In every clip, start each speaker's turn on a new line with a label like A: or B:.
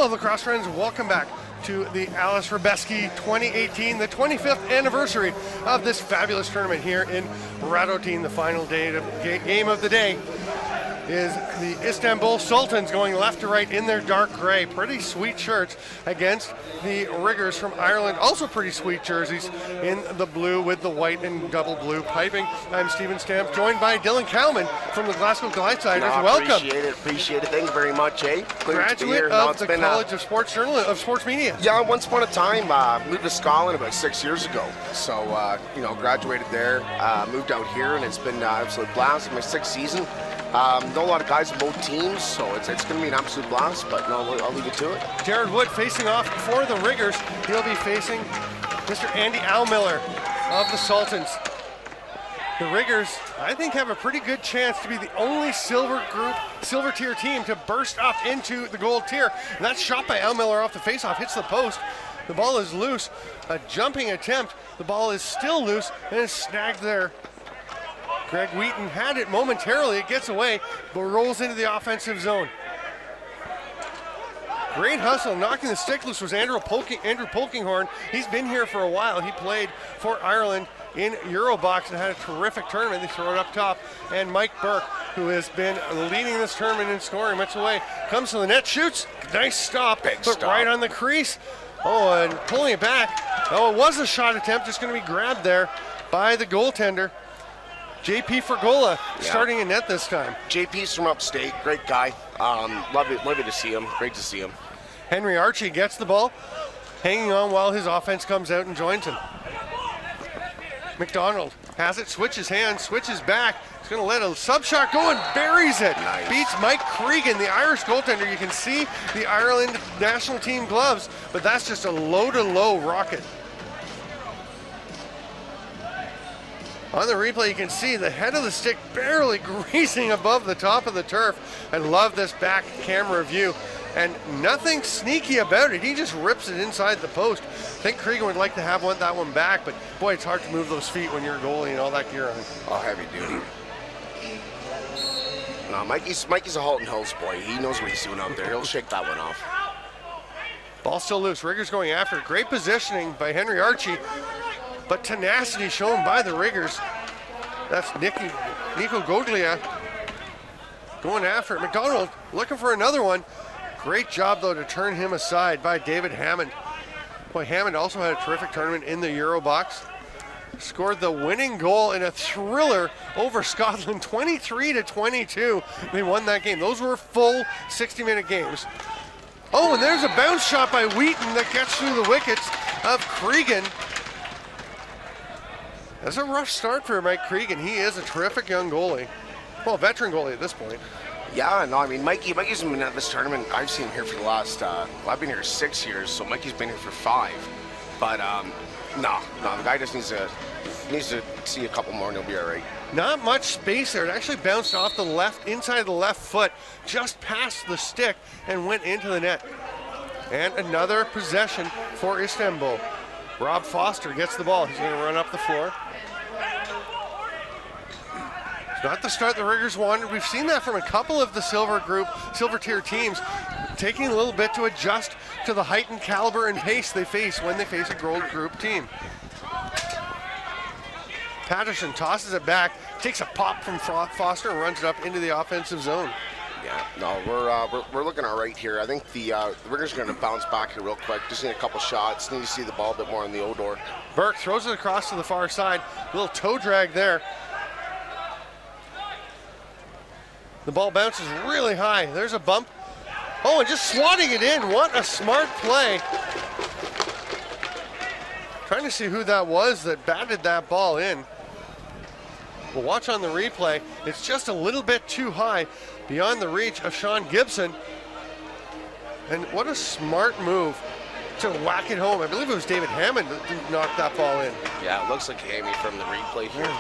A: Hello, lacrosse friends. Welcome back to the Aleš Hřebeský 2018, the 25th anniversary of this fabulous tournament here in Radotin. The final game of the day is the Istanbul Sultans going left to right in their dark gray. Pretty sweet shirts against the Riggers from Ireland. Also pretty sweet jerseys in the blue with the white and double blue piping. I'm Stephen Stamp, joined by Dylan Cowman from the Glasgow LaxAllStars. Welcome.
B: Appreciate it. Thank you very much, eh?
A: Graduate of the College of Sports Journalism, of Sports Media.
B: Yeah, once upon a time, moved to Scotland about 6 years ago. So, graduated there, moved out here, and it's been an absolute blast. My sixth season. Know a lot of guys on both teams, so it's going to be an absolute blast, but no, I'll leave it to it.
A: Jared Wood facing off for the Riggers. He'll be facing Mr. Andy Almiller of the Sultans. The Riggers, I think, have a pretty good chance to be the only silver tier team to burst up into the gold tier. And that's shot by Almiller off the faceoff, hits the post. The ball is loose. A jumping attempt. The ball is still loose and is snagged there. Greg Wheaton had it momentarily. It gets away, but rolls into the offensive zone. Great hustle. Knocking the stick loose was Andrew Polkinghorn. He's been here for a while. He played for Ireland in Eurobox and had a terrific tournament. They throw it up top. And Mike Burke, who has been leading this tournament in scoring much away, comes to the net, shoots. Nice stop, but right on the crease. Oh, and pulling it back. Oh, it was a shot attempt. Just going to be grabbed there by the goaltender. JP Fergola starting in net this time.
B: JP's from upstate, great guy. Love it to see him. Great to see him.
A: Henry Archie gets the ball, hanging on while his offense comes out and joins him. McDonald has it, switches hands, switches back. He's going to let a sub shot go and buries it.
B: Nice.
A: Beats Mike Cregan, the Irish goaltender. You can see the Ireland national team gloves, but that's just a low-to-low rocket. On the replay, you can see the head of the stick barely grazing above the top of the turf. I love this back camera view. And nothing sneaky about it. He just rips it inside the post. I think Cregan would like to have that one back, but boy, it's hard to move those feet when you're a goalie and all that gear on.
B: Oh, heavy duty. No, Mikey's a Halton Hills boy. He knows what he's doing out there. He'll shake that one off.
A: Ball still loose. Riggers going after it. Great positioning by Henry Archie, but tenacity shown by the Riggers. That's Nico Goglia going after it. McDonald looking for another one. Great job, though, to turn him aside by David Hammond. Boy, Hammond also had a terrific tournament in the Eurobox. Scored the winning goal in a thriller over Scotland, 23-22. They won that game. Those were full 60-minute games. Oh, and there's a bounce shot by Wheaton that gets through the wickets of Cregan. That's a rough start for Mike Cregan. He is a terrific young goalie. Well, veteran goalie at this point.
B: Yeah, no, I mean, Mikey's been at this tournament. I've seen him here for the last, I've been here 6 years, so Mikey's been here for 5. But, no, the guy just needs to see a couple more and he'll be all right.
A: Not much space there. It actually bounced off the left, inside the left foot, just past the stick and went into the net. And another possession for Istanbul. Rob Foster gets the ball. He's going to run up the floor. It's not the start the Riggers wanted. We've seen that from a couple of the silver tier teams, taking a little bit to adjust to the heightened caliber and pace they face when they face a gold group team. Patterson tosses it back, takes a pop from Foster and runs it up into the offensive zone.
B: Yeah, no, we're looking all right here. I think the Riggers are going to bounce back here real quick. Just need a couple shots. Need to see the ball a bit more on the Odor.
A: Burke throws it across to the far side. A little toe drag there. The ball bounces really high. There's a bump. Oh, and just swatting it in. What a smart play. Trying to see who that was that batted that ball in. We'll watch on the replay. It's just a little bit too high, beyond the reach of Sean Gibson. And what a smart move to whack it home. I believe it was David Hammond that knocked that ball in.
B: Yeah, it looks like Hammy from the replay here.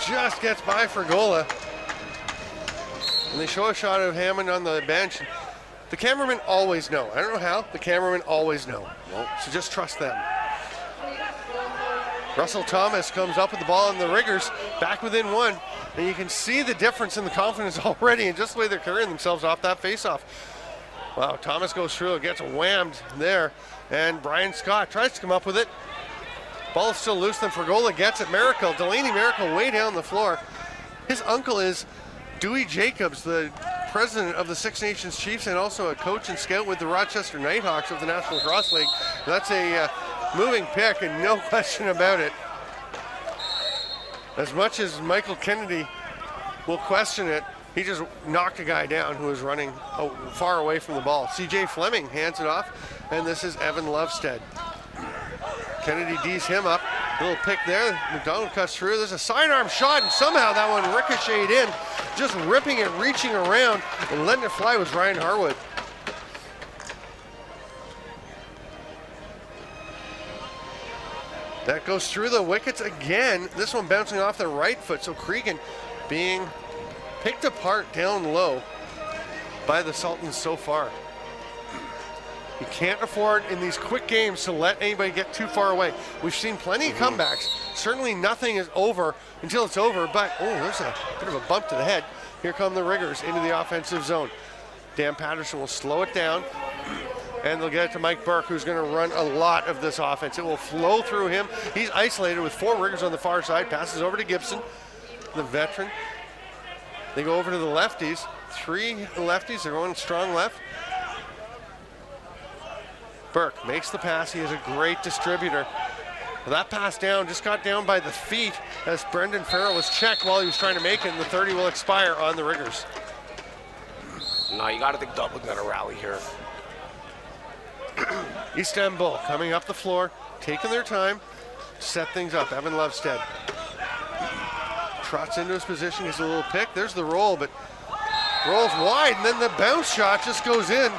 A: Just gets by Fergola. And they show a shot of Hammond on the bench. The cameramen always know. I don't know how, the cameramen always know. So just trust them. Russell Thomas comes up with the ball, and the Riggers back within one. And you can see the difference in the confidence already and just the way they're carrying themselves off that faceoff. Wow, Thomas goes through, gets whammed there, and Brian Scott tries to come up with it. Ball is still loose, then Fergola gets it. Delaney Miracle way down the floor. His uncle is Dewey Jacobs, the president of the Six Nations Chiefs and also a coach and scout with the Rochester Nighthawks of the National Lacrosse League. That's a moving pick and no question about it. As much as Michael Kennedy will question it, he just knocked a guy down who was running far away from the ball. CJ Fleming hands it off, and this is Evan Lovestead. Kennedy D's him up. A little pick there. McDonald cuts through. There's a sidearm shot, and somehow that one ricocheted in. Just ripping it, reaching around, and letting it fly was Ryan Harwood. That goes through the wickets again. This one bouncing off the right foot. So Cregan being picked apart down low by the Sultans so far. You can't afford in these quick games to let anybody get too far away. We've seen plenty of comebacks. Certainly nothing is over until it's over, but there's a bit of a bump to the head. Here come the Riggers into the offensive zone. Dan Patterson will slow it down, and they'll get it to Mike Burke, who's going to run a lot of this offense. It will flow through him. He's isolated with 4 Riggers on the far side. Passes over to Gibson, the veteran. They go over to the lefties. 3 lefties. They're going strong left. Burke makes the pass. He is a great distributor. That pass down just got down by the feet as Brendan Farrell was checked while he was trying to make it, and the 30 will expire on the Riggers.
B: No, you got to think Dublin got a rally here.
A: Istanbul coming up the floor, taking their time to set things up. Evan Lovestead trots into his position, gets a little pick. There's the roll, but rolls wide, and then the bounce shot just goes in.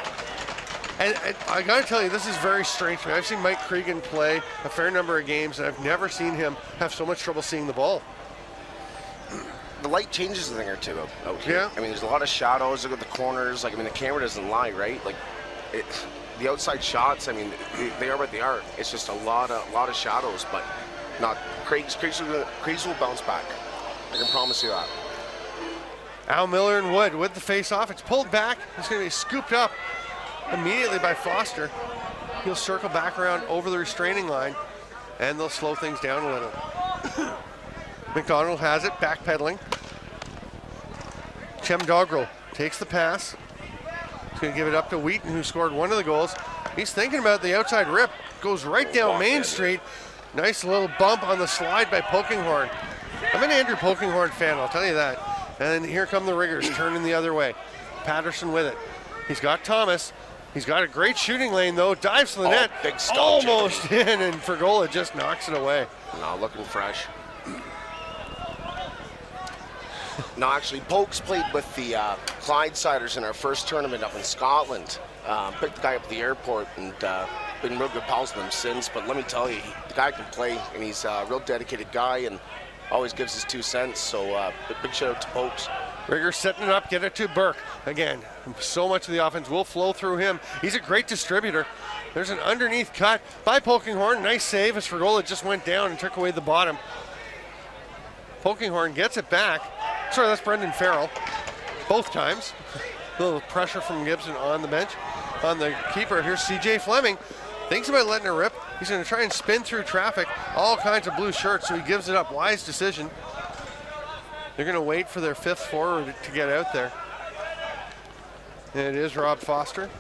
A: And I got to tell you, this is very strange to me. I've seen Mike Cregan play a fair number of games, and I've never seen him have so much trouble seeing the ball.
B: The light changes a thing or two out here.
A: Yeah.
B: I mean, there's a lot of shadows. Look at the corners. Like, I mean, the camera doesn't lie, right? Like, the outside shots, I mean, they are what they are. It's just a lot of shadows, but not Craig's will bounce back. I can promise you that.
A: Al Miller and Wood with the face-off. It's pulled back. It's going to be scooped up immediately by Foster. He'll circle back around over the restraining line, and they'll slow things down a little. McDonald has it, backpedaling. Chem Dogrel takes the pass. He's going to give it up to Wheaton, who scored one of the goals. He's thinking about the outside rip. Goes right down Main Street. Nice little bump on the slide by Polkinghorn. I'm an Andrew Polkinghorn fan, I'll tell you that. And here come the Riggers turning the other way. Patterson with it. He's got Thomas. He's got a great shooting lane, though. Dives to the net.
B: Big stop,
A: almost in, and Fergola just knocks it away.
B: No, looking fresh. No, actually, Pokes played with the Clydesiders in our first tournament up in Scotland. Picked the guy up at the airport and been real good pals with him since. But let me tell you, the guy can play, and he's a real dedicated guy and always gives his 2 cents. So big shout out to Pokes.
A: Riggers setting it up, get it to Burke. Again, so much of the offense will flow through him. He's a great distributor. There's an underneath cut by Polkinghorn. Nice save as Fergola just went down and took away the bottom. Polkinghorn gets it back. Sorry, that's Brendan Farrell. Both times. A little pressure from Gibson on the bench. On the keeper, here's CJ Fleming. Thinks about letting it rip. He's going to try and spin through traffic. All kinds of blue shirts, so he gives it up. Wise decision. They're going to wait for their 5th forward to get out there. And it is Rob Foster.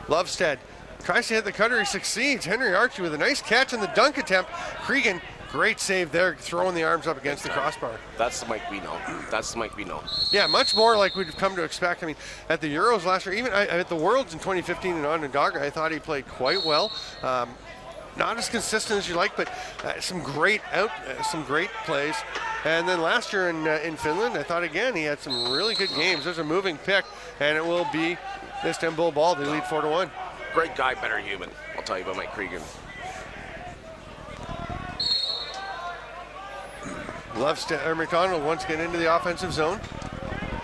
A: Lovestead tries to hit the cutter. He succeeds. Henry Archie with a nice catch on the dunk attempt. Cregan, great save there, throwing the arms up against the crossbar.
B: That's the Mike we know. That's the Mike we know.
A: Yeah, much more like we've come to expect. I mean, at the Euros last year, even at the Worlds in 2015 in Onondaga, I thought he played quite well. Not as consistent as you like, but some great plays. And then last year in Finland, I thought again he had some really good games. There's a moving pick, and it will be Istanbul ball. They lead 4-1.
B: Great guy, better human. I'll tell you about Mike Cregan.
A: McDonald once again into the offensive zone.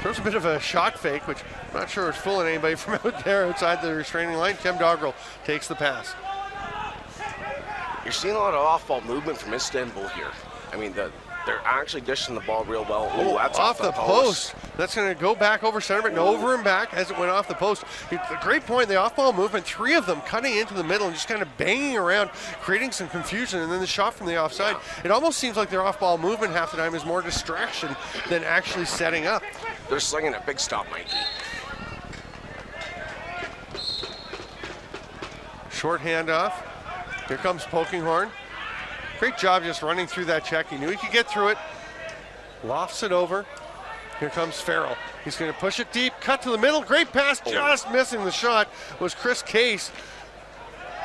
A: Throws a bit of a shot fake, which I'm not sure is fooling anybody from out there outside the restraining line. Tim Dogrel takes the pass.
B: You're seeing a lot of off-ball movement from Istanbul here. I mean, They're actually dishing the ball real well. Ooh, that's
A: off the post. That's going to go back over center, but over and back as it went off the post. A great point, the off-ball movement, 3 of them cutting into the middle and just kind of banging around, creating some confusion, and then the shot from the offside. Yeah. It almost seems like their off-ball movement half the time is more distraction than actually setting up.
B: They're slinging a big stop, Mikey.
A: Short handoff. Here comes Polkinghorn. Great job just running through that check. He knew he could get through it. Lofts it over. Here comes Farrell. He's going to push it deep, cut to the middle. Great pass, just missing the shot was Chris Case.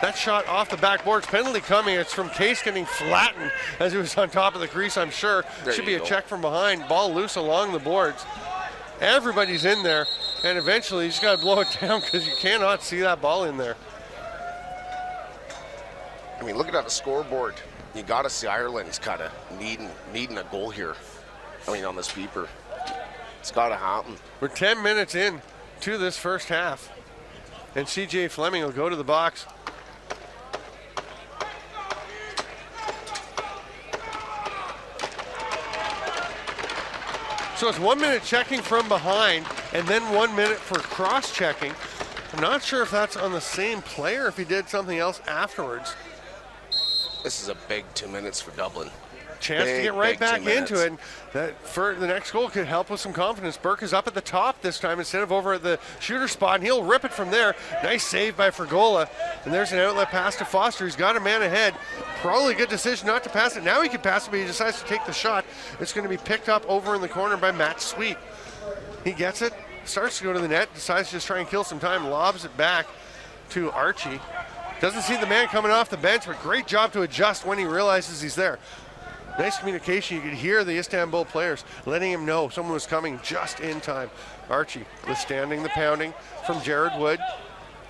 A: That shot off the backboard. Penalty coming. It's from Case getting flattened as he was on top of the crease, I'm sure. Should be a check from behind. Ball loose along the boards. Everybody's in there, and eventually you just got to blow it down because you cannot see that ball in there.
B: I mean, looking at the scoreboard, you got to see Ireland's kind of needing a goal here. I mean, on this beeper. It's got to happen.
A: We're 10 minutes in to this first half. And C.J. Fleming will go to the box. So it's 1 minute checking from behind and then 1 minute for cross-checking. I'm not sure if that's on the same player, if he did something else afterwards.
B: This is a big 2 minutes for Dublin.
A: Chance to get right back into it. And that for the next goal could help with some confidence. Burke is up at the top this time instead of over at the shooter spot, and he'll rip it from there. Nice save by Fergola. And there's an outlet pass to Foster. He's got a man ahead. Probably a good decision not to pass it. Now he can pass it, but he decides to take the shot. It's going to be picked up over in the corner by Matt Sweet. He gets it, starts to go to the net, decides to just try and kill some time, lobs it back to Archie. Doesn't see the man coming off the bench, but great job to adjust when he realizes he's there. Nice communication. You could hear the Istanbul players letting him know someone was coming just in time. Archie withstanding the pounding from Jared Wood.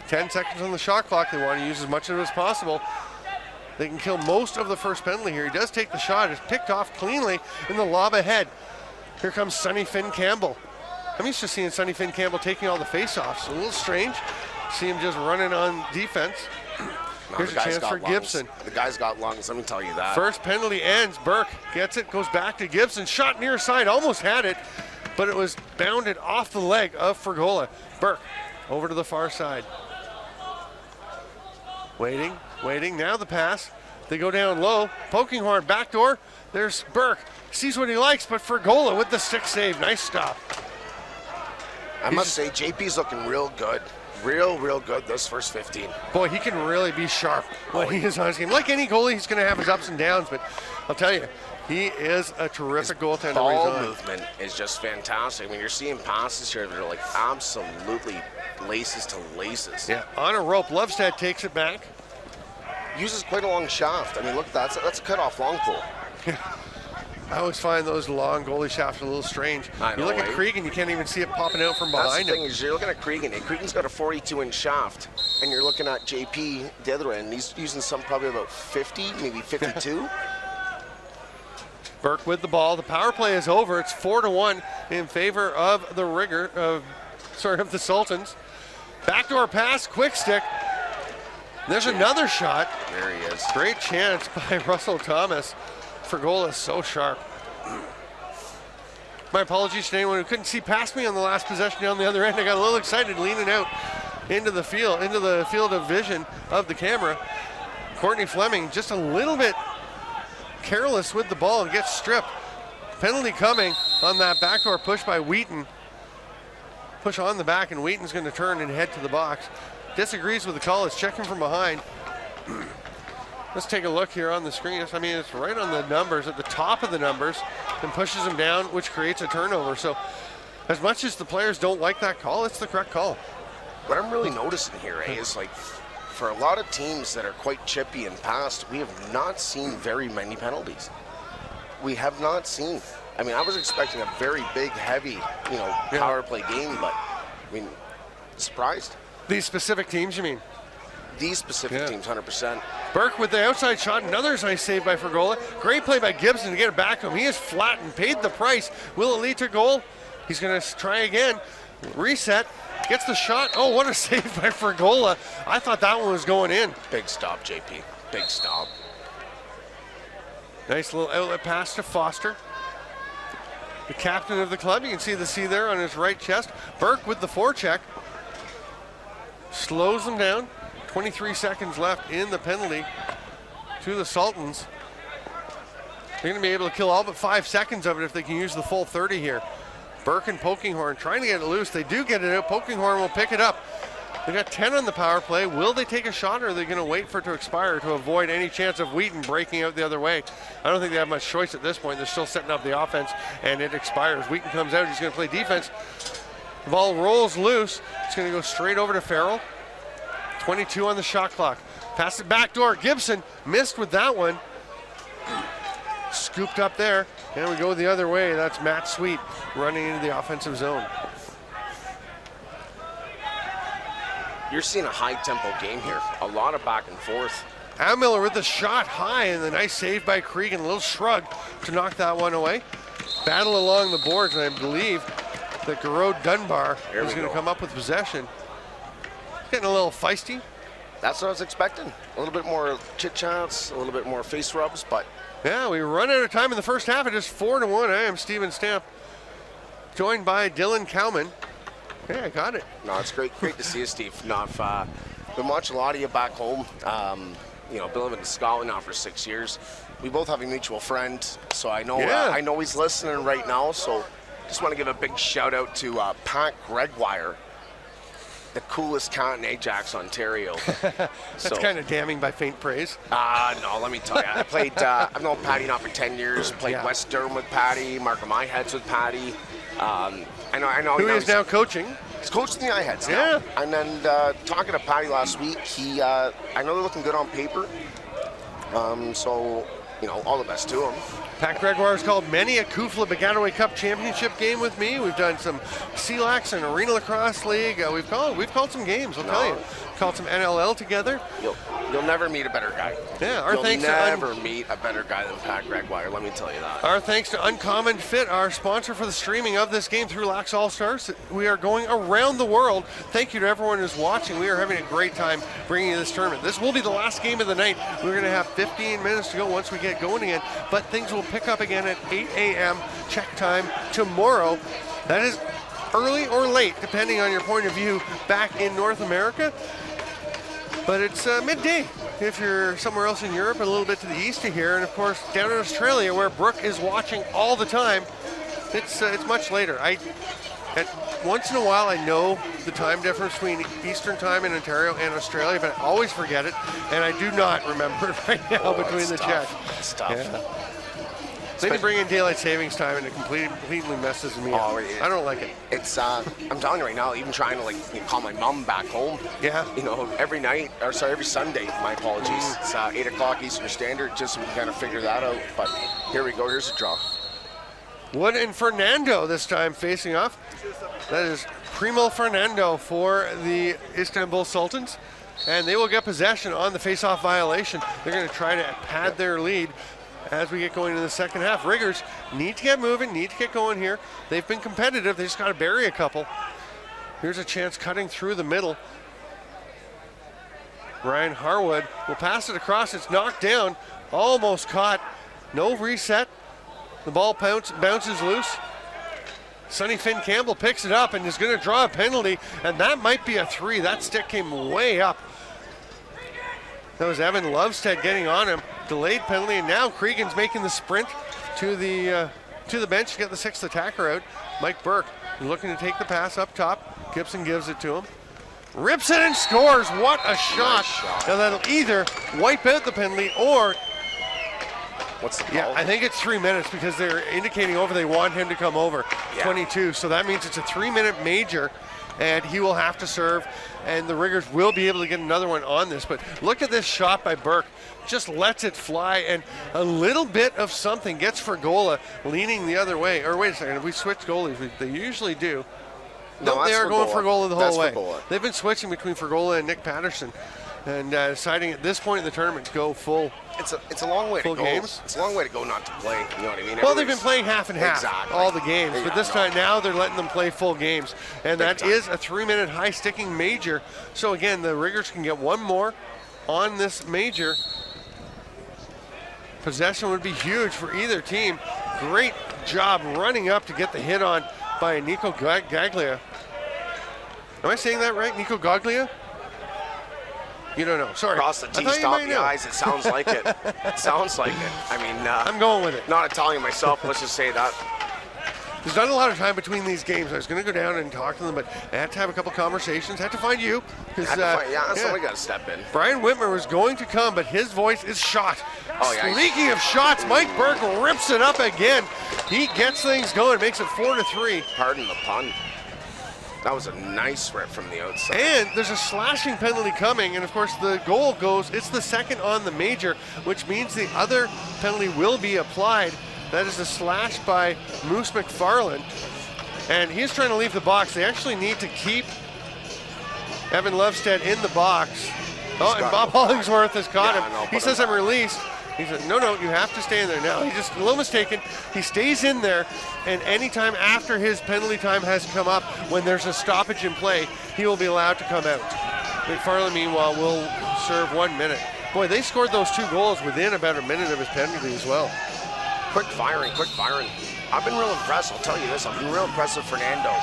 A: 10 seconds on the shot clock. They want to use as much of it as possible. They can kill most of the first penalty here. He does take the shot. It's picked off cleanly in the lob ahead. Here comes Sonny Finn Campbell. I'm used to seeing Sonny Finn Campbell taking all the face-offs. A little strange. See him just running on defense. Here's a chance for Gibson.
B: The guy's got lungs, let me tell you that.
A: First penalty ends. Burke gets it, goes back to Gibson. Shot near side, almost had it, but it was bounded off the leg of Fergola. Burke over to the far side. Waiting. Now the pass. They go down low. Polkinghorn, backdoor. There's Burke. Sees what he likes, but Fergola with the stick save. Nice stop.
B: I must say, JP's looking real good. Real good this first 15.
A: Boy, he can really be sharp when he is on his game. Like any goalie, he's going to have his ups and downs, but I'll tell you, he is a terrific goaltender.
B: Ball movement is just fantastic. I mean, you're seeing passes here that are like absolutely laces to laces.
A: Yeah, on a rope. Lovestad takes it back.
B: Uses quite a long shaft. I mean, look, that's a cut-off long pole.
A: I always find those long goalie shafts a little strange. You look at Cregan, you can't even see it popping out from behind him.
B: That's the thing, is you're looking at Cregan, and Cregan's got a 42-inch shaft, and you're looking at JP the other end. He's using some probably about 50, maybe 52.
A: Burke with the ball. The power play is over. It's 4-1 in favor of the the Sultans. Backdoor pass, quick stick. There's another shot.
B: There he is.
A: Great chance by Russell Thomas. Fergola is so sharp. My apologies to anyone who couldn't see past me on the last possession down the other end. I got a little excited leaning out into the field of vision of the camera. Courtney Fleming just a little bit careless with the ball and gets stripped. Penalty coming on that backdoor push by Wheaton. Push on the back, and Wheaton's going to turn and head to the box. Disagrees with the call. It's checking from behind. Let's take a look here on the screen. I mean, it's right on the numbers, at the top of the numbers, and pushes them down, which creates a turnover. So as much as the players don't like that call, it's the correct call.
B: What I'm really noticing here is, like, for a lot of teams that are quite chippy and past, we have not seen very many penalties. We have not seen. I mean, I was expecting a very big, heavy, power play game, but, I mean, surprised.
A: These specific teams, you mean?
B: These specific teams, 100%.
A: Burke with the outside shot, another nice save by Fergola. Great play by Gibson to get it back to him. He is flattened, paid the price. Will it lead to goal? He's going to try again. Reset, gets the shot. Oh, what a save by Fergola. I thought that one was going in.
B: Big stop, JP. Big stop.
A: Nice little outlet pass to Foster. The captain of the club, you can see the C there on his right chest. Burke with the forecheck. Slows them down. 23 seconds left in the penalty to the Sultans. They're going to be able to kill all but 5 seconds of it if they can use the full 30 here. Burke and Pokinghorn trying to get it loose. They do get it out. Pokinghorn will pick it up. They got 10 on the power play. Will they take a shot, or are they going to wait for it to expire to avoid any chance of Wheaton breaking out the other way? I don't think they have much choice at this point. They're still setting up the offense, and it expires. Wheaton comes out. He's going to play defense. The ball rolls loose. It's going to go straight over to Farrell. 22 on the shot clock. Pass it back door. Gibson missed with that one. Scooped up there. And we go the other way. That's Matt Sweet running into the offensive zone.
B: You're seeing a high-tempo game here. A lot of back and forth.
A: Miller with the shot high, and the nice save by Cregan. A little shrug to knock that one away. Battle along the boards, and I believe that Garrod Dunbar is going to come up with possession. Getting a little feisty.
B: That's what I was expecting. A little bit more chit-chats, a little bit more face rubs, but...
A: Yeah, we run out of time in the first half. It is 4-1. I am Steven Stamp, joined by Dylan Cowman. Yeah, I got it.
B: No, it's great to see you, Steve. No, I've been watching a lot of you back home. You know, been living in Scotland now for 6 years. We both have a mutual friend, so I know I know he's listening right now. So just want to give a big shout out to Pat Gregoire, the coolest cat in Ajax, Ontario.
A: That's kind of damning by faint praise.
B: No, let me tell you. I played, I've known Patty now for 10 years. Played West Durham with Patty, Markham Iheads with Patty. I know.
A: Who is now coaching?
B: He's coaching the Iheads now. Yeah. And then talking to Patty last week, I know they're looking good on paper. So, you know, all the best to him.
A: Pat Gregoire has called many a Kufla Begataway Cup championship game with me. We've done some CLAX and Arena Lacrosse League. We've called some games, I'll tell you. Called some NLL together.
B: You'll never meet a better guy.
A: Yeah,
B: You'll never meet a better guy than Pat Gregoire, let me tell you that.
A: Our thanks to Uncommon Fit, our sponsor for the streaming of this game through LaxAllStars. We are going around the world. Thank you to everyone who's watching. We are having a great time bringing you this tournament. This will be the last game of the night. We're going to have 15 minutes to go once we get going again, but things will pick up again at 8 a.m. check time tomorrow. That is early or late, depending on your point of view, back in North America. But it's midday if you're somewhere else in Europe, a little bit to the east of here, and of course down in Australia where Brooke is watching all the time, it's much later. Once in a while I know the time difference between Eastern time in Ontario and Australia, but I always forget it, and I do not remember it right now between the checks.
B: It's tough.
A: Yeah. Then you bring in daylight savings time and it completely messes me up. I don't like it.
B: It's I'm telling you right now, even trying to call my mom back home. Yeah. You know, every Sunday, my apologies. It's 8 o'clock Eastern Standard, just so we can kind of figure that out. But here we go, here's a draw.
A: Wood and Fernando this time facing off. That is Primo Fernando for the Istanbul Sultans. And they will get possession on the face-off violation. They're going to try to pad their lead as we get going into the second half. Riggers need to get moving, need to get going here. They've been competitive. They just got to bury a couple. Here's a chance cutting through the middle. Ryan Harwood will pass it across. It's knocked down, almost caught. No reset. The ball bounces loose. Sonny Finn Campbell picks it up and is going to draw a penalty, and that might be a 3. That stick came way up. That was Evan Lovestead getting on him. Delayed penalty, and now Cregan's making the sprint to the bench to get the 6th attacker out. Mike Burke looking to take the pass up top. Gibson gives it to him. Rips it and scores. What a shot. Nice shot. Now that'll either wipe out the penalty or...
B: What's the call?
A: Yeah, I think it's 3 minutes because they're indicating over they want him to come over. Yeah. 22, so that means it's a 3-minute major, and he will have to serve, and the Riggers will be able to get another one on this. But look at this shot by Burke. Just lets it fly, and a little bit of something gets Fergola leaning the other way. Or wait a second, if we switch goalies, they usually do. No, they are going Fergola the whole way. They've been switching between Fergola and Nick Patterson, and deciding at this point in the tournament to go full.
B: It's a long way to go.
A: Games.
B: It's a long way to go not to play. You know what I mean?
A: Well, they've been playing half and half all the games, but this time now they're letting them play full games, and that is a 3-minute high-sticking major. So again, the Riggers can get one more on this major. Possession would be huge for either team. Great job running up to get the hit on by Nico Gaglia. Am I saying that right? Nico Gaglia? You don't know. Sorry.
B: Cross the T, stop the I's. It sounds like it. It sounds like it. I mean,
A: I'm going with it.
B: Not Italian myself. Let's just say that.
A: There's not a lot of time between these games. I was going to go down and talk to them, but I had to have a couple conversations. I had to find you.
B: Somebody got to step in.
A: Brian Whitmer was going to come, but his voice is shot.
B: Oh, yeah.
A: Speaking of shots, Mike Burke rips it up again. He gets things going, makes it 4-3.
B: Pardon the pun. That was a nice rip from the outside.
A: And there's a slashing penalty coming, and of course the goal goes, it's the second on the major, which means the other penalty will be applied. That is a slash by Moose McFarland. And he's trying to leave the box. They actually need to keep Evan Lovestead in the box. Oh, and Bob Hollingsworth has caught him. He says, I'm released. He said, no, you have to stay in there now. He's just a little mistaken. He stays in there, and anytime after his penalty time has come up, when there's a stoppage in play, he will be allowed to come out. McFarland, meanwhile, will serve 1 minute. Boy, they scored those 2 goals within about a minute of his penalty as well.
B: Quick firing. I've been real impressed. I'll tell you this. I've been real impressed with Fernando.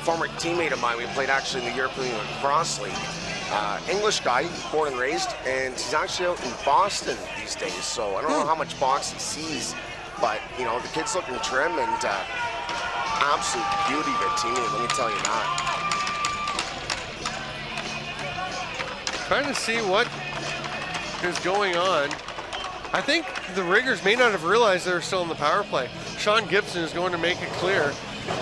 B: Former teammate of mine. We played actually in the European Lacrosse League. English guy, born and raised, and he's actually out in Boston these days. So I don't know how much box he sees, but you know the kid's looking trim and absolute beauty of a teammate. Let me tell you that.
A: Trying to see what is going on. I think the Riggers may not have realized they were still in the power play. Sean Gibson is going to make it clear.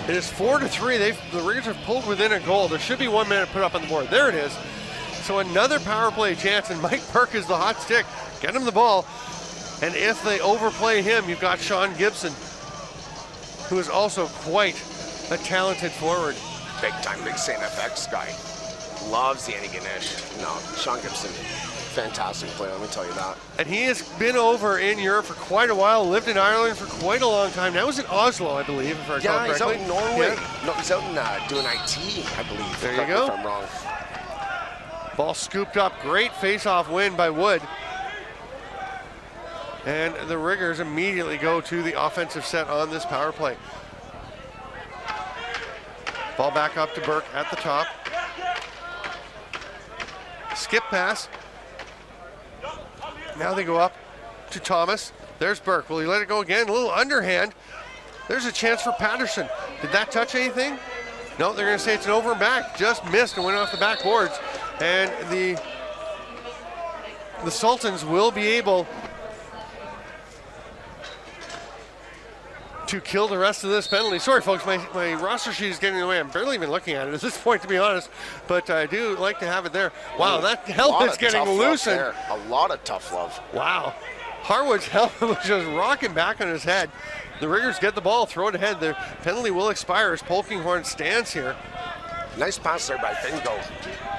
A: It is 4-3. The Riggers have pulled within a goal. There should be 1 minute put up on the board. There it is. So another power play chance, and Mike Burke is the hot stick. Get him the ball. And if they overplay him, you've got Sean Gibson, who is also quite a talented forward.
B: Big time, big St. FX guy. Loves the Ganesh. No, Sean Gibson, fantastic player, let me tell you that.
A: And he has been over in Europe for quite a while, lived in Ireland for quite a long time. Now he's in Oslo, I believe, if I recall correctly.
B: Yeah, he's out in Norway. Yeah. No, he's out in doing IT, I believe.
A: There you go.
B: If I'm wrong.
A: Ball scooped up, great face-off win by Wood. And the Riggers immediately go to the offensive set on this power play. Ball back up to Burke at the top. Skip pass. Now they go up to Thomas. There's Burke. Will he let it go again? A little underhand. There's a chance for Patterson. Did that touch anything? No, they're going to say it's an over and back. Just missed and went off the backboards. And the Sultans will be able to kill the rest of this penalty. Sorry, folks, my roster sheet is getting in the way. I'm barely even looking at it at this point, to be honest, but I do like to have it there. Wow, that helmet's getting loosened.
B: A lot of tough love.
A: Wow. Harwood's helmet was just rocking back on his head. The Riggers get the ball, throw it ahead. Their penalty will expire as Polkinghorne stands here.
B: Nice pass there by Bingo.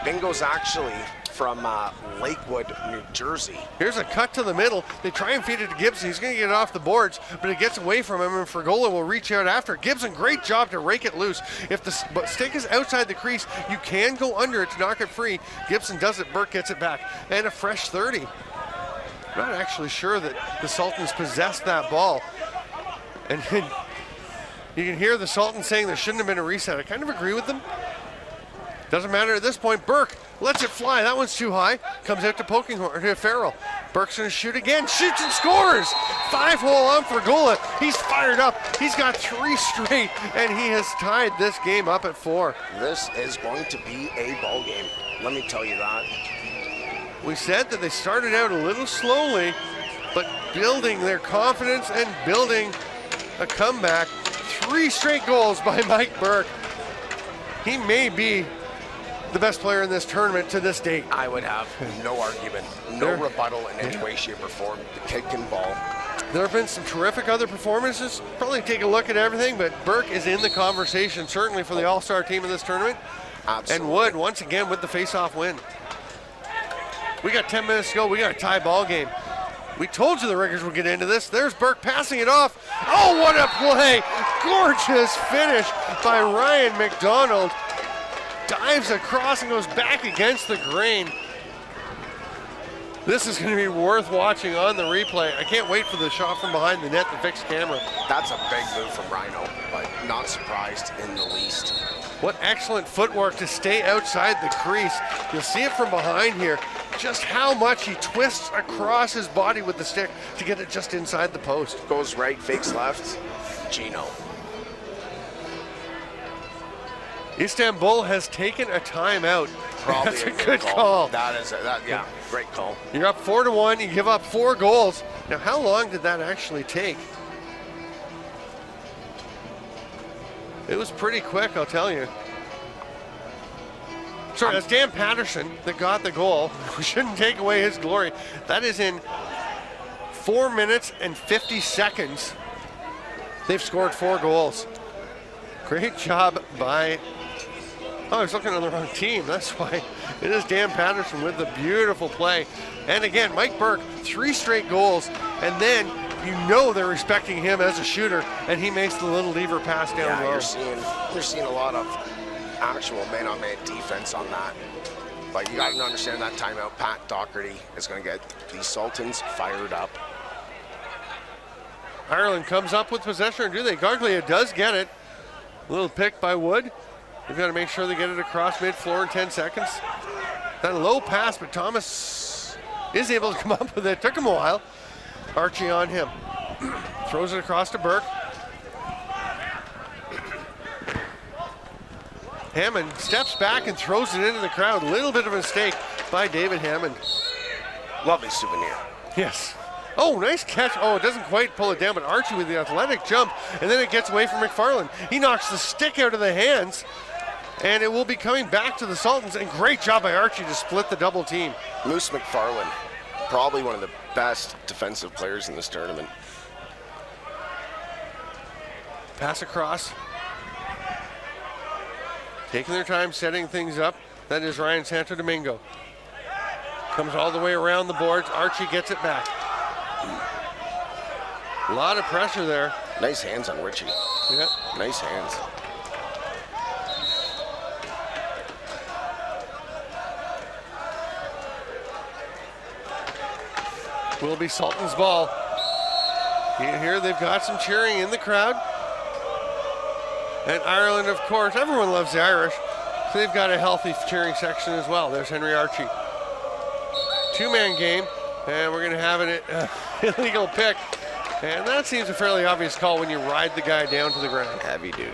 B: Bingo's actually from Lakewood, New Jersey.
A: Here's a cut to the middle. They try and feed it to Gibson. He's going to get it off the boards, but it gets away from him, and Fergola will reach out after. Gibson, great job to rake it loose. If the stick is outside the crease, you can go under it to knock it free. Gibson does it. Burke gets it back. And a fresh 30. Not actually sure that the Sultans possessed that ball. And you can hear the Sultans saying there shouldn't have been a reset. I kind of agree with them. Doesn't matter at this point. Burke lets it fly. That one's too high. Comes out to Polkinghorne, to Farrell. Burke's going to shoot again. Shoots and scores. 5-hole on Fergola. He's fired up. He's got 3 straight, and he has tied this game up at 4.
B: This is going to be a ball game. Let me tell you that.
A: We said that they started out a little slowly, but building their confidence and building a comeback. 3 straight goals by Mike Burke. He may be the best player in this tournament to this date.
B: I would have no argument, no rebuttal in any way, shape, or form. The kid can ball.
A: There have been some terrific other performances. Probably take a look at everything, but Burke is in the conversation, certainly for the all-star team in this tournament.
B: Absolutely.
A: And Wood, once again, with the face-off win. We got 10 minutes to go. We got a tie ball game. We told you the Riggers would get into this. There's Burke passing it off. Oh, what a play. Gorgeous finish by Ryan McDonald. Dives across and goes back against the grain. This is going to be worth watching on the replay. I can't wait for the shot from behind the net, the fixed camera.
B: That's a big move from Rhino, but not surprised in the least.
A: What excellent footwork to stay outside the crease. You'll see it from behind here, just how much he twists across his body with the stick to get it just inside the post.
B: Goes right, fakes left, Gino.
A: Istanbul has taken a timeout.
B: Probably
A: That's a good call.
B: That is yeah, great call.
A: You're up 4-1, you give up 4 goals. Now, how long did that actually take? It was pretty quick, I'll tell you. Sorry, that's Dan Patterson that got the goal. We shouldn't take away his glory. That is in 4 minutes and 50 seconds. They've scored 4 goals. Great job by... Oh, I was looking on the wrong team. That's why. It is Dan Patterson with the beautiful play. And again, Mike Burke, 3 straight goals. And then you know they're respecting him as a shooter, and he makes the little lever pass down low.
B: You're seeing a lot of actual man-on-man defense on that. But you got to understand that timeout. Pat Doherty is going to get these Sultans fired up.
A: Ireland comes up with possession, or do they? Garglia does get it. A little pick by Wood. They've got to make sure they get it across mid-floor in 10 seconds. That low pass, but Thomas is able to come up with it. Took him a while. Archie on him. Throws it across to Burke. Hammond steps back and throws it into the crowd. Little bit of a mistake by David Hammond.
B: Lovely souvenir.
A: Yes. Oh, nice catch. Oh, it doesn't quite pull it down, but Archie with the athletic jump, and then it gets away from McFarland. He knocks the stick out of the hands, and it will be coming back to the Sultans, and great job by Archie to split the double team.
B: Moose McFarland, probably one of the best defensive players in this tournament.
A: Pass across. Taking their time, setting things up. That is Ryan Santo Domingo. Comes all the way around the boards. Archie gets it back. A lot of pressure there.
B: Nice hands on Richie.
A: Yeah.
B: Nice hands.
A: Will be Sultan's ball. Here they've got some cheering in the crowd. And Ireland, of course, everyone loves the Irish. So they've got a healthy cheering section as well. There's Henry Archie. 2-man game, and we're going to have an illegal pick. And that seems a fairly obvious call when you ride the guy down to the ground.
B: Heavy duty.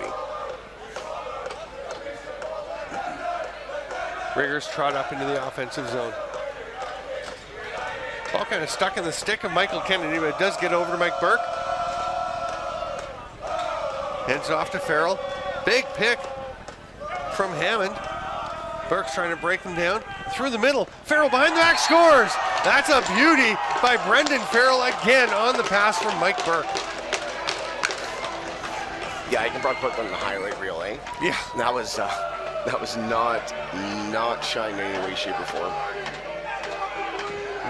A: Riggers trot up into the offensive zone. Ball kind of stuck in the stick of Michael Kennedy, but it does get over to Mike Burke. Heads off to Farrell. Big pick from Hammond. Burke's trying to break them down. Through the middle. Farrell behind the back scores. That's a beauty by Brendan Farrell again on the pass from Mike Burke.
B: Yeah, you can probably put that in the highlight reel, eh?
A: Yeah.
B: That was not shy in any way, shape, or form.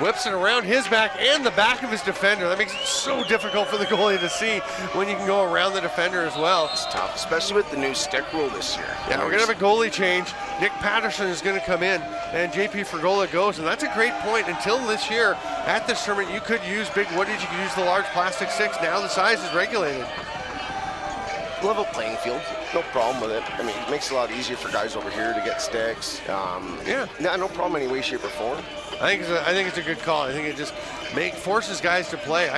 A: Whips it around his back and the back of his defender. That makes it so difficult for the goalie to see when you can go around the defender as well.
B: It's tough, especially with the new stick rule this year.
A: Yeah, we're going to have a goalie change. Nick Patterson is going to come in, and JP Fergola goes, and that's a great point. Until this year, at this tournament, you could use big woodies, you could use the large plastic sticks. Now the size is regulated.
B: Level playing field, no problem with it. I mean, it makes it a lot easier for guys over here to get sticks.
A: Yeah.
B: No problem any way, shape, or form.
A: I think it's a good call. I think it just forces guys to play.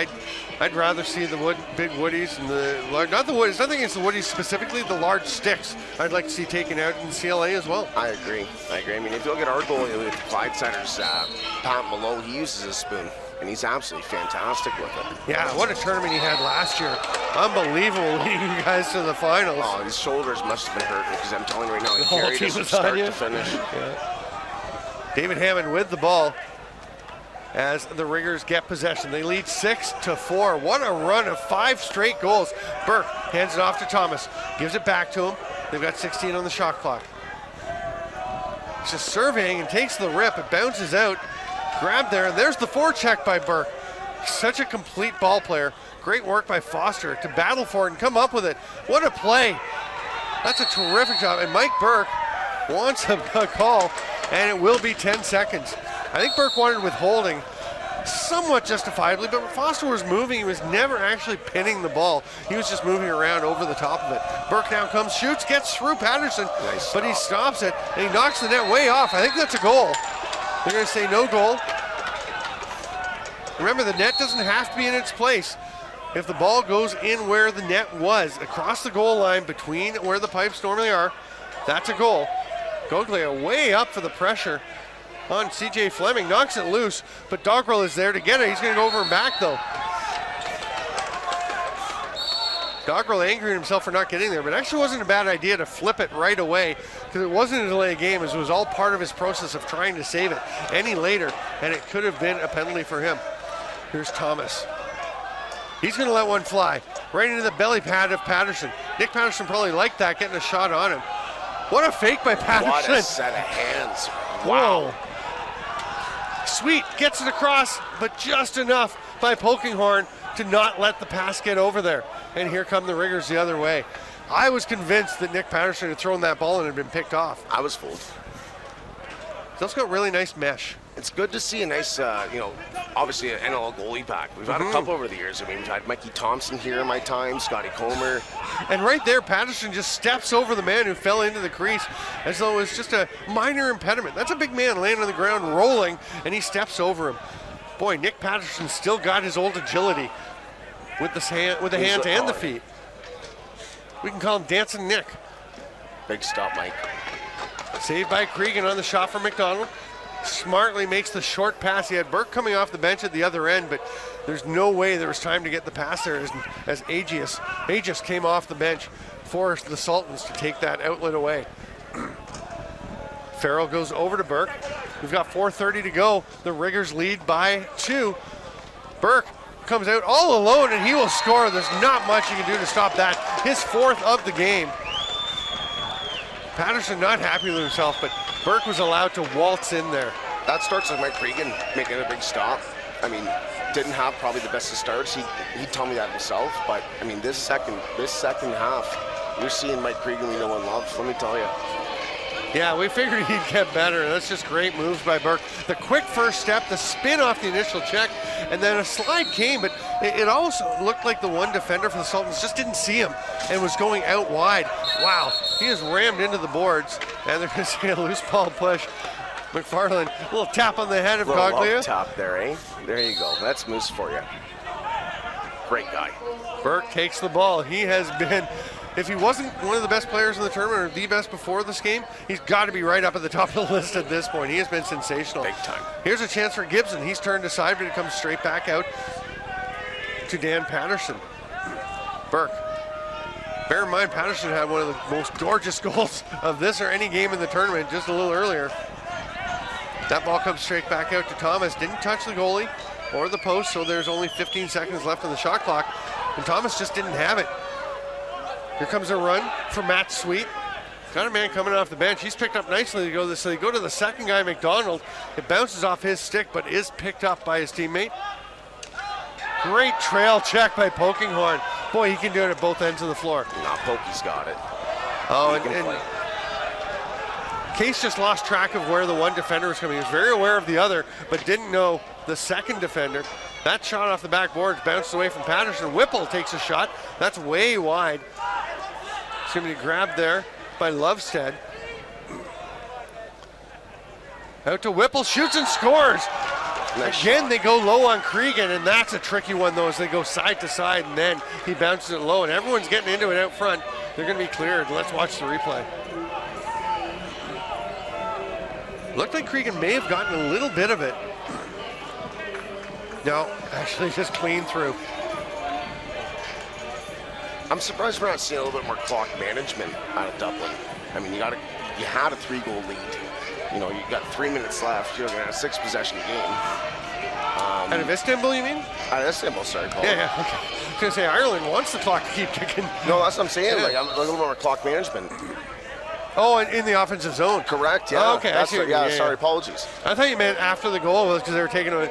A: I'd rather see the big woodies and the large, not the woodies, nothing against the woodies specifically, the large sticks I'd like to see taken out in CLA as well.
B: I agree. I mean, if you look at our goalie with Clyde Centers, Pat Malone, he uses a spoon, and he's absolutely fantastic with it.
A: Yeah, what a tournament he had last year. Unbelievable, leading you guys to the finals.
B: Oh, his shoulders must have been hurting, because I'm telling you right now, he carried us from start to finish.
A: Yeah. David Hammond with the ball as the Riggers get possession. They lead 6-4. What a run of 5 straight goals. Burke hands it off to Thomas, gives it back to him. They've got 16 on the shot clock. He's just surveying and takes the rip. It bounces out. Grabbed there, and there's the forecheck by Burke. Such a complete ball player. Great work by Foster to battle for it and come up with it. What a play. That's a terrific job. And Mike Burke wants a call, and it will be 10 seconds. I think Burke wanted withholding, somewhat justifiably, but Foster was moving. He was never actually pinning the ball. He was just moving around over the top of it. Burke now comes, shoots, gets through Patterson, but he stops it, and he knocks the net way off. I think that's a goal. They're going to say no goal. Remember, the net doesn't have to be in its place. If the ball goes in where the net was, across the goal line between where the pipes normally are, that's a goal. Goglia way up for the pressure on CJ Fleming, knocks it loose, but Doggerel is there to get it. He's going to go over and back, though. Doggerel angering himself for not getting there, but actually wasn't a bad idea to flip it right away, because it wasn't a delay game, as it was all part of his process of trying to save it any later, and it could have been a penalty for him. Here's Thomas. He's going to let one fly right into the belly pad of Patterson. Nick Patterson probably liked that, getting a shot on him. What a fake by Patterson.
B: What a set of hands.
A: Wow. Sweet gets it across, but just enough by Polkinghorn to not let the pass get over there. And here come the Riggers the other way. I was convinced that Nick Patterson had thrown that ball and had been picked off.
B: I was fooled.
A: It's got really nice mesh.
B: It's good to see a nice, obviously an NL goalie back. We've had a couple over the years. I mean, we've had Mikey Thompson here in my time, Scotty Comer.
A: And right there, Patterson just steps over the man who fell into the crease as though it was just a minor impediment. That's a big man laying on the ground, rolling, and he steps over him. Boy, Nick Patterson still got his old agility with the hands and the feet. We can call him Dancing Nick.
B: Big stop, Mike.
A: Saved by Cregan on the shot from McDonald. Smartly makes the short pass. He had Burke coming off the bench at the other end, but there's no way there was time to get the pass there as Aegis came off the bench, forced the Sultans to take that outlet away. Farrell goes over to Burke. We've got 4:30 to go. The Riggers lead by 2. Burke comes out all alone and he will score. There's not much you can do to stop that. His 4th of the game. Patterson not happy with himself, but Burke was allowed to waltz in there.
B: That starts with Mike Cregan making a big stop. I mean, didn't have probably the best of starts. He'd tell me that himself, but I mean, this second half, you're seeing Mike Cregan we know and love, let me tell you.
A: Yeah, we figured he'd get better. That's just great moves by Burke. The quick first step, the spin off the initial check, and then a slide came, but it also looked like the one defender for the Sultans just didn't see him and was going out wide. Wow, he is rammed into the boards, and they're going to say a loose ball push. McFarland, a little tap on the head of Goglia.
B: Top there, eh? There you go. That's moose for you. Great guy.
A: Burke takes the ball. He has been, if he wasn't one of the best players in the tournament or the best before this game, he's got to be right up at the top of the list at this point. He has been sensational.
B: Big time.
A: Here's a chance for Gibson. He's turned aside, but it comes straight back out to Dan Patterson. Burke. Bear in mind, Patterson had one of the most gorgeous goals of this or any game in the tournament just a little earlier. That ball comes straight back out to Thomas. Didn't touch the goalie or the post, so there's only 15 seconds left on the shot clock, and Thomas just didn't have it. Here comes a run for Matt Sweet. Got a man coming off the bench. He's picked up nicely to go this. So they go to the second guy, McDonald. It bounces off his stick, but is picked up by his teammate. Great trail check by Polkinghorn. Boy, he can do it at both ends of the floor.
B: Nah, Pokey's got it.
A: Oh, and Case just lost track of where the one defender was coming. He was very aware of the other, but didn't know the second defender. That shot off the backboard bounced away from Patterson. Whipple takes a shot. That's way wide. It's going to be grabbed there by Lovestead. Out to Whipple, shoots and scores.
B: Nice
A: Again,
B: shot.
A: they go low on Cregan, and that's a tricky one, though, as they go side to side, and then he bounces it low, and everyone's getting into it out front. They're going to be cleared. Let's watch the replay. Looked like Cregan may have gotten a little bit of it. No, actually just clean through.
B: I'm surprised we're not seeing a little bit more clock management out of Dublin. I mean, you had a 3-goal lead. You know, you got 3 minutes left. You're going to have a 6-possession game.
A: Out of Istanbul, you mean?
B: Out of Istanbul, sorry, Paul.
A: Yeah, okay. I was going to say, Ireland wants the clock to keep ticking.
B: No, that's what I'm saying.
A: Yeah.
B: Like, I'm a little more clock management.
A: Oh, in the offensive zone.
B: Correct, yeah.
A: Oh, okay,
B: That's
A: I see.
B: yeah, sorry, apologies.
A: I thought you meant after the goal was because they were taking their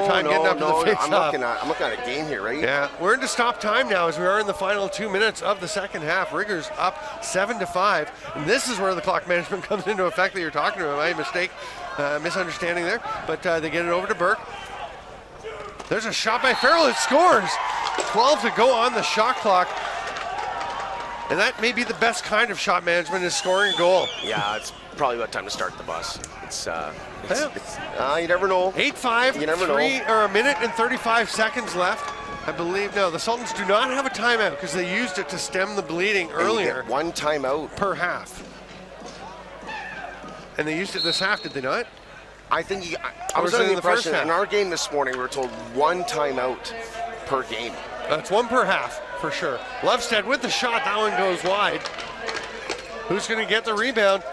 A: time getting up to the face-off.
B: I'm looking at a game here, right?
A: Yeah, we're into stop time now as we are in the final 2 minutes of the second half. Riggers up 7-5, and this is where the clock management comes into effect that you're talking about. My mistake. misunderstanding there, but they get it over to Burke. There's a shot by Farrell. It scores. 12 to go on the shot clock. And that may be the best kind of shot management, is scoring a goal.
B: Yeah, it's probably about time to start the bus. You never know.
A: 8-5,
B: You never know.
A: a minute and 35 seconds left. I believe, no, the Sultans do not have a timeout because they used it to stem the bleeding earlier.
B: And you get one timeout
A: per half. And they used it this half, did they not?
B: I think I was under the impression in our game this morning we were told one timeout per game.
A: That's one per half, for sure. Lovestead with the shot, that one goes wide. Who's going to get the rebound?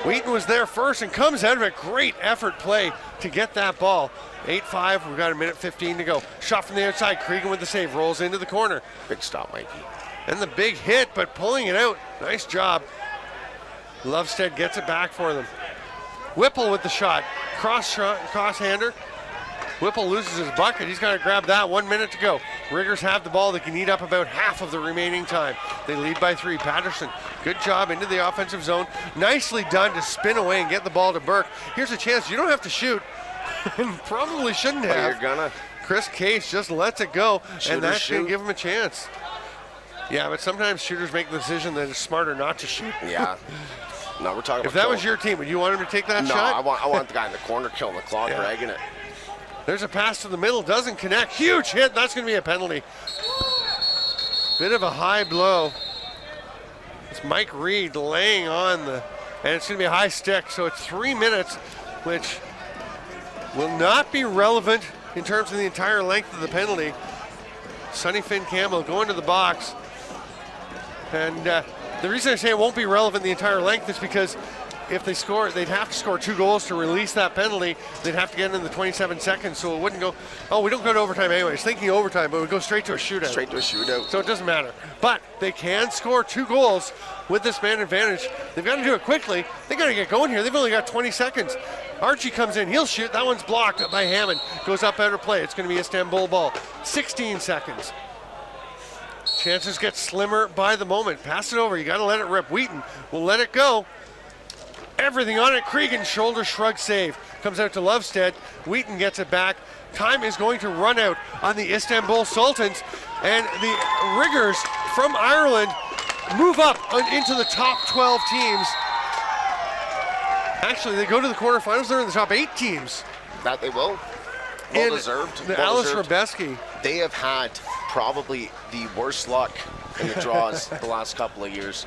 A: Wheaton was there first and comes out of it. Great effort play to get that ball. 8-5, we've got a minute 15 to go. Shot from the outside, Cregan with the save, rolls into the corner.
B: Big stop, Mikey. And
A: the big hit, but pulling it out. Nice job. Lovestead gets it back for them. Whipple with the shot. Cross-hander. Whipple loses his bucket. He's got to grab that. 1 minute to go. Riggers have the ball. They can eat up about half of the remaining time. They lead by 3. Patterson, good job into the offensive zone. Nicely done to spin away and get the ball to Burke. Here's a chance. You don't have to shoot. Probably shouldn't have.
B: But you're gonna.
A: Chris Case just lets it go, and that's going to
B: shoot.
A: give him a chance. Yeah, but sometimes shooters make the decision that it's smarter not to shoot.
B: Yeah. No, we're talking about
A: If that was your team, would you want him to take that shot?
B: No, I want the guy in the corner killing the clock, dragging it.
A: There's a pass to the middle, doesn't connect. Huge hit, that's going to be a penalty. Bit of a high blow. It's Mike Reed laying on and it's going to be a high stick, so it's 3 minutes, which will not be relevant in terms of the entire length of the penalty. Sonny Finn Campbell going to the box. And the reason I say it won't be relevant the entire length is because if they score, they'd have to score 2 goals to release that penalty. They'd have to get in the 27 seconds, so it wouldn't go, we don't go to overtime anyways. Thinking overtime, but we go straight to a shootout.
B: Straight to a shootout.
A: So it doesn't matter. But they can score 2 goals with this man advantage. They've got to do it quickly. They got to get going here. They've only got 20 seconds. Archie comes in, he'll shoot. That one's blocked by Hammond. Goes up out of play. It's going to be Istanbul ball. 16 seconds. Chances get slimmer by the moment. Pass it over. You got to let it rip. Wheaton will let it go. Everything on it. Cregan shoulder shrug save. Comes out to Lovestead. Wheaton gets it back. Time is going to run out on the Istanbul Sultans. And the Riggers from Ireland move up into the top 12 teams. Actually, they go to the quarterfinals. They're in the top 8 teams.
B: That they will. Well deserved.
A: The Aleš Hřebeský.
B: They have had probably the worst luck in the draws the last couple of years.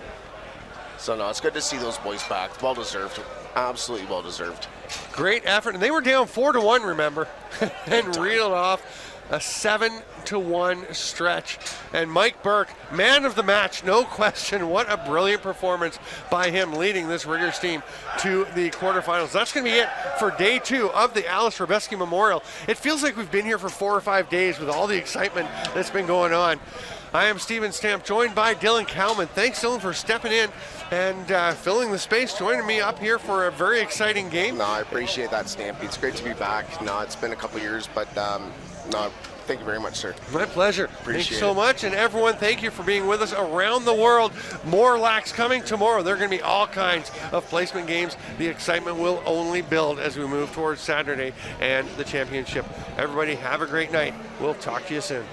B: So no, it's good to see those boys back. Well deserved. Absolutely well deserved.
A: Great effort. And they were down 4-1, remember, and reeled off a 7-1 stretch. And Mike Burke, man of the match, no question. What a brilliant performance by him, leading this Riggers team to the quarterfinals. That's going to be it for day 2 of the Aleš Hřebeský Memorial. It feels like we've been here for 4 or 5 days with all the excitement that's been going on. I am Steven Stamp, joined by Dylan Cowman. Thanks, Dylan, for stepping in and filling the space, joining me up here for a very exciting game.
B: No, I appreciate that, Stampy. It's great to be back. No, it's been a couple years, but no, thank you very much, sir.
A: My pleasure. Thank you so
B: it.
A: much. And everyone, thank you for being with us around the world. More Lax coming tomorrow. There are going to be all kinds of placement games. The excitement will only build as we move towards Saturday and the championship. Everybody, have a great night. We'll talk to you soon.